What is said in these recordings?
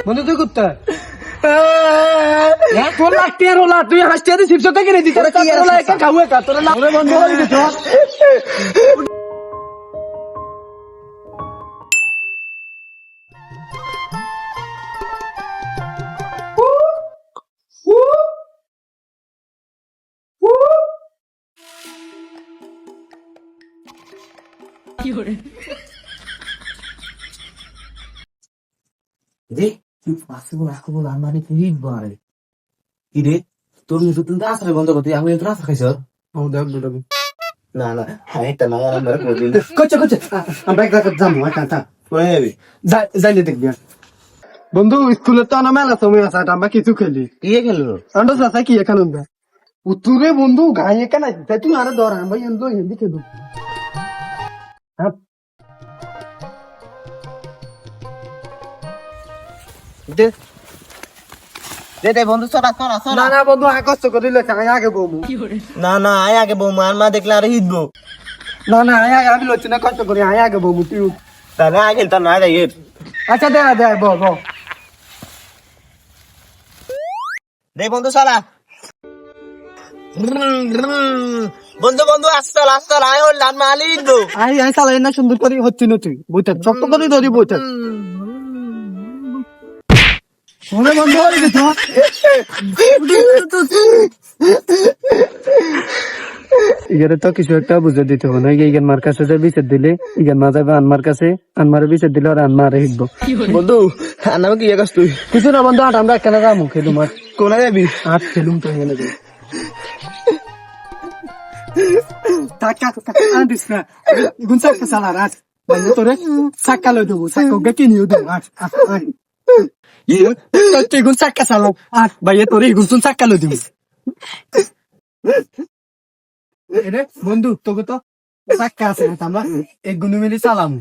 বন্ধু তুই করতে তোর লাগতে আর ওলা তুই হাসতে হাতে শিবসতে কিনে দিতে ওলা একা খাবো একা তোর না বন্ধু হয়ে গেছ কি করে রে তুই পাশে বল আকো বল আমারে তুই বারে কি রে তোর মুখ তুই আছরে বন্ধ করতে আমি তো রাস্তা খাইছ ও দেখ দেখ না না হাইটা না আমরা কোদিন কচ্চা কচ্চা আমরা এক জায়গা যাবো একটা কই যাবি যাইলে দেখবি বন্ধু স্কুলে তো না মেলা সময় আছে আমরা কিছু খেলি কি খেললো আমরা সাথে কি এখানে উঠবে উত্তরে বন্ধু গায়ে কেন তাই তুই আরে ধর ভাই এন্ড হিন্দি খেলু হ্যাঁ দে দে দে বন্ধু চলা চলা চলা না না বন্ধু আগে কষ্ট করিলে আগে বমু কি করে না না আগে বমু আর মা দেখলে আর হিদবো না না আগে আমি লচ্ছি না কষ্ট করি আগে বমু তুই তাহলে আগে খেলতাম না যাই আচ্ছা দে দে বল বল দে বন্ধু চলা বন্ধু বন্ধু আসল আসল আয় হলাম মালি হিদবো আই আই চালাই না সুন্দর করে হচ্ছে না তুই বইটা শক্ত করে ধরি বইটা ওরে বন্ধ হয়ে গেছে ইগারে তো কিছু একটা বুঝে দিতে হবে না ইগান মার কাছে যে বিচার দিলে ইগান না যাবে আনমার কাছে আনমারে বিচার দিলে আর আনমারে হিটবো বন্ধু আনাম কি একাস তুই কিছু না বন্ধু আট আমরা একখানা যাবো খেলুম আর কোনা যাবি আট খেলুম তো এখানে যাই টাকা আনিস না গুন সাকা সালা রাত বন্ধু তোরে সাকা লই দেবো সাকা গকে নিও দেবো আট আট Igun sakka salam. Ah, ভাইয়া তোরে ইগুন সাক্কা লই দিবি। এরে বন্ধু তোকে তো সাক্কা আছে আমরা এক গুণ মিলি সালাম।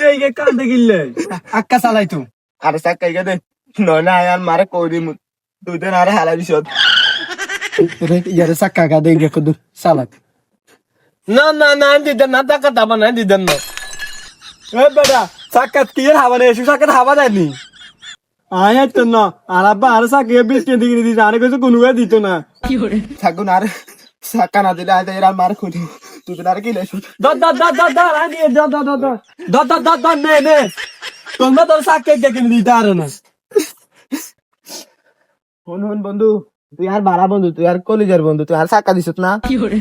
এই কে কান্দে গিললে আক্কা চালাই তো আরে সাক্কা ইগা দে নয় না আর মারে কই দিমু দুই দিন আরে হালা দিছ রে ইয়ারে সাক্কা গা দে গে কদু সালাত না না না দিদেন না টাকা দাবা না দিদেন না এ বেটা সাক্কাত কি হাবা নে সাক্কাত হাবা দেয়নি আয়া তো না আর আব্বা আর সাকে বিস্কে দিকে দিতে আরে কিছু কোনো দিত না কি করে থাকুন আর সাকা না দিলে আজ এরা মার খুঁটি তুই তো আর কি লেছ দদ দদ দদ দদ দদ আনি দদ দদ দদ দদ দদ দদ দদ নে নে তোমরা তো সাকে দেখে দিতে আর না হন হন বন্ধু তুই আর বাড়া বন্ধু তুই আর কলেজের বন্ধু তুই আর সাকা দিছত না কি করে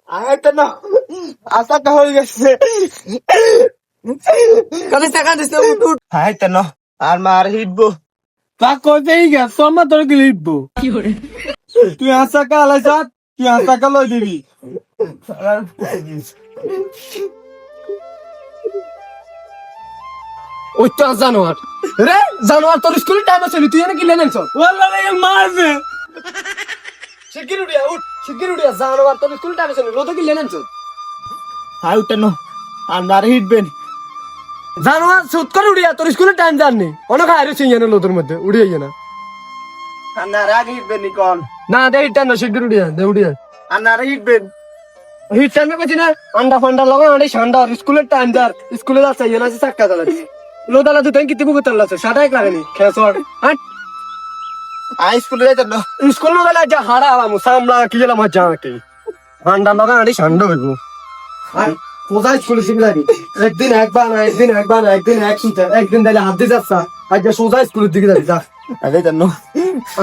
আয় তো না আশাটা হয়ে গেছে কবে টাকা দিছে উঠ হাই তো না আর মার হিটবো তা কইতেই গেছ তোমার তোর কি হিটবো কি করে তুই আশা কালাই সাত তুই আশা কালাই দিবি ওই তো জানোয়ার রে জানোয়ার তোর স্কুল টাইম আছে তুই এনে কি লেনেছ ওয়াল্লাহ রে মারবে সিকিউরিটি আউট সিকিউরিটি জানোয়ার তোর স্কুল টাইম আছে রোদ কি লেনেছ হাই উঠে নো আর হিটবেন জানোয়ার সুত করে উড়িয়া তোর স্কুলের টাইম জাননি অনেক হাইরে সিঙ্গানে লোদের মধ্যে উড়িয়ে গিয়ে না আন্নার আগে হিটবেন নি কোন না দে হিট না সিকিউরিটি দে উড়িয়া আন্নার হিটবেন হিট টাইমে কইছি না আন্ডা ফান্ডা লগা আন্ডা ঠান্ডা স্কুলের টাইম দার স্কুলে যাচ্ছে না চাক্কা চালাচ্ছি লোদালা তুই কিতি বুকে তাল্লাছে সাটা এক লাগেনি খেসর হাট আই স্কুলে যাইতে না স্কুল ন গেলে যা হাড়া আলাম সামলা কি গেলাম যা কি আন্ডা লগা আন্ডা ঠান্ডা হইবো আই কোজা স্কুলে শিখলানি একদিন একবার না একদিন একবার না একদিন এক সুতে একদিন দিলে হাত দিয়ে যাচ্ছা আজ যা সোজা স্কুলের দিকে যাবি যা আরে জানো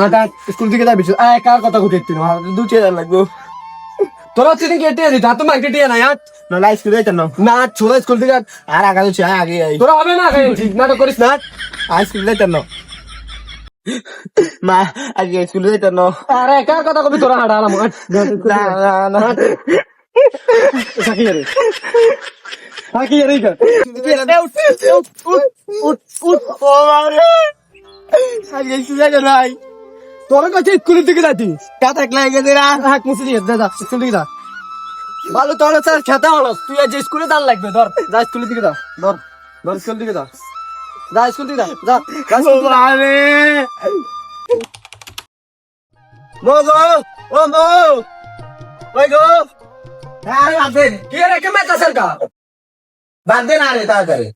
আটা স্কুল দিকে যাবি আয় কার কথা কইতে একদিন দুটি হাজার লাগবে তোরা চিনি কেটে দিতা তো মাইকে টিয়া না ইয়াত না লাই স্কুলে যাইতে না ছোড়া স্কুল দিকে আর আগে যাচ্ছি আগে তোরা হবে না ঠিক না তো করিস না আই স্কুলে যাইতে না মা আগে স্কুলে যাইতে না আরে কার কথা কবি তোরা হাড়া আলাম না না সাকি রে কি রে গা ও মারে আজকে সুজা নাই তোর কাছে স্কুলে দিকে যাতি কা থাকলে গেছে রা হাক মুছে দিয়ে যা স্কুলে দিকে যা ভালো তোর স্যার খেতে হলো তুই আজ স্কুলে দান লাগবে ধর যা স্কুলে দিকে যা ধর ধর স্কুল দিকে যা যা স্কুল দিকে যা যা আরে মো গো ও মো ওই গো আরে বাদে কি রে কে মেটা সরকা বাদে না রে তাড়াতাড়ি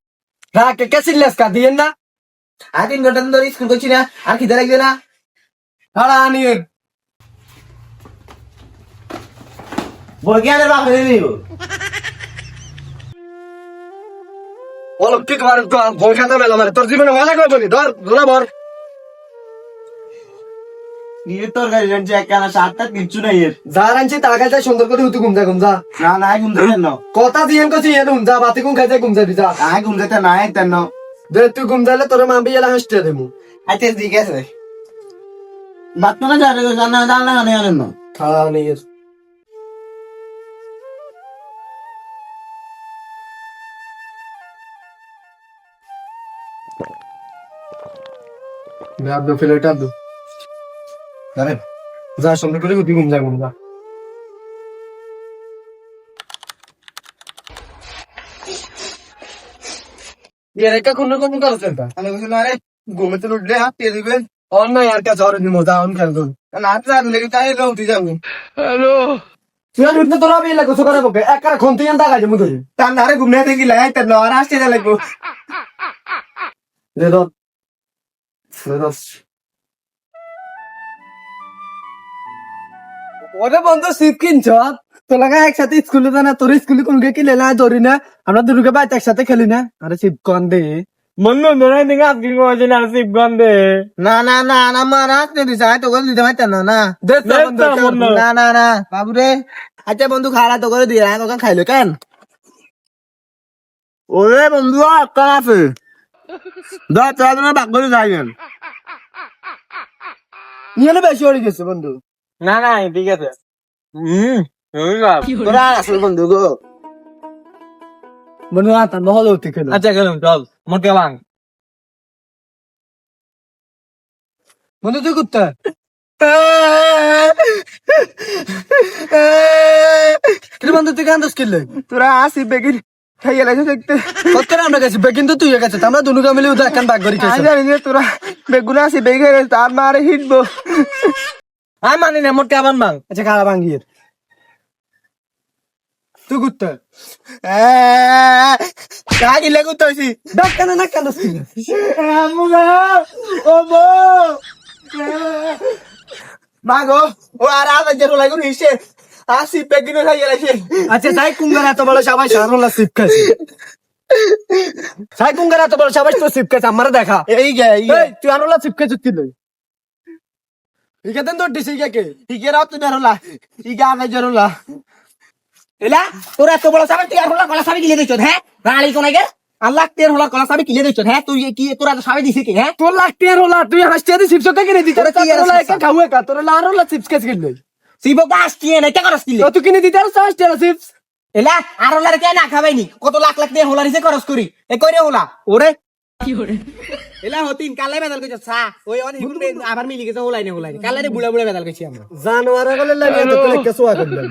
রাখ কে সিলেস কা দিয়েন না আর 3 ঘন্টা ধরে স্কুল করছি না আর কি লাগবে না হালা আনিয়ে বর্গিয়ানের বাপ রে নিও ওলো ঠিক মার বল খাতা মেলা মারে তোর জীবনে ভালো করে বলি ধর ধরা ভর নিয়ে তোর গাড়ি রেঞ্জ একখানা সাতটা কিচ্ছু নাই এর যা রাঞ্চি টাকা চাই সুন্দর করে উঠে ঘুমজা ঘুমজা না না ঘুমজা না কথা দিয়েন কছি এর ঘুমজা বাতি কোন খাইতে ঘুমজা দিজা আয় ঘুমজাতে না একদম না দে তুই ঘুমজালে তোর মা বিয়েলা হাসতে দেমু আইতে ঠিক আছে বাত না জানে জানা জানা না জানেন না খাওয়া নেই এর मैं आप दो फिलहाल टाप दो अरे जा सुंदर করে উঠি ঘুম যা यार का कोन कोन कर सकता अरे कुछ ना रे घूमे तो उठले हाथ तेरे पे और ना यार क्या जोर नहीं मजा ऑन कर दो ना आप जा लेके चाहे रहती जाऊं हेलो तुझे उठने तो भी लगो सुकर बके एक कर खोनते यंदा का जमु तो ता नारे घूमने थे कि लगा त नौरा आस्ते जा लगो दे दो ওরে বন্ধু সিপ কিনছ তো লাগা একসাথে স্কুলে জানা তোর স্কুলে কোন গে কি লেলা ধরি না আমরা দুর্গা বাইতে একসাথে খেলি না আরে সিপ কোন দে মন্নু নরাই দিন আপনি কোজে না সিপ কোন দে না না না না মারা তে দিছাই তো করে দিতে মাইতা না না দে বন্ধু না না না বাবু রে আচ্ছা বন্ধু খালা তো করে দিয়া কোন খাইলো কেন ওরে বন্ধু আকার আছে দা চাঁদ না বাগ করে যাইবেন নিয়ে বেশি হয়ে গেছে বন্ধু না না ঠিক আছে তোরা আসল বন্ধু গো বন্ধু আতা নহলে হতে খেলো আচ্ছা গেলাম চল মোটে বাং বন্ধু তুই কুত্তা তুই বন্ধু তুই কান্দস খেললে তোরা আসি বেগিন খাইয়ে লাগে দেখতে কত আমরা গেছি বেগিন তো তুই গেছে আমরা দুনুকা মিলে উদা কান বাগ করি খাইছি জানি না তোরা বেগুনা আসি বেগে তার মারে হিটবো আমি মানি না মোটে আবার মাং আচ্ছা খালা ভাঙ্গিয়ে তুই কুত্তা কাকি লেগু তোছি ডাক কেন না কেন মাগো ও আর আজ জেরো লাগু নিছে আসি পেগিনো খাইয়ে লাগছে আচ্ছা তাই কুঙ্গারা তো বড় সবাই সারলা সিপ খাইছে সাই কুঙ্গারা তো বড় সবাই তো সিপ খাইছে আমারে দেখা এই গে এই তুই আরলা সিপ খাইছিস কি লই ইকে দেন তো ডিসি কে ইকে রাত তুই বেরোলা ইকে আনা জরুলা এলা তোরা এত বড় সাবে তুই আর হলা গলা সাবে গিলে দিছ হ্যাঁ রালি কোন আগে আল্লাহ তের হলা গলা সাবে গিলে দিছ হ্যাঁ তুই কি তোরা সাবে দিছিস কি হ্যাঁ তোর লাখ তের হলা তুই হাসতে দি চিপস কে কিনে দিছ তোরা হলা এক খাওয়া কা তোরা লার হলা চিপস কে কিনলে সিবো গাছ কিনে না কে করস কিলে তুই কিনে দিতে আর সাহস তেরা চিপস এলা আর হলা কে না খাবাইনি কত লাখ লাখ দিয়ে হলা রিসে খরচ করি এ কইরে হলা ওরে কি করে এলা হতিন কালে বেদাল কইছ সা ওই অন হিগুন আবার মিলি গেছে হলাই না কালে রে বুড়া বুড়া বেদাল কইছি আমরা জানোয়ার গলে লাগে তো লেখা সোয়া করলাম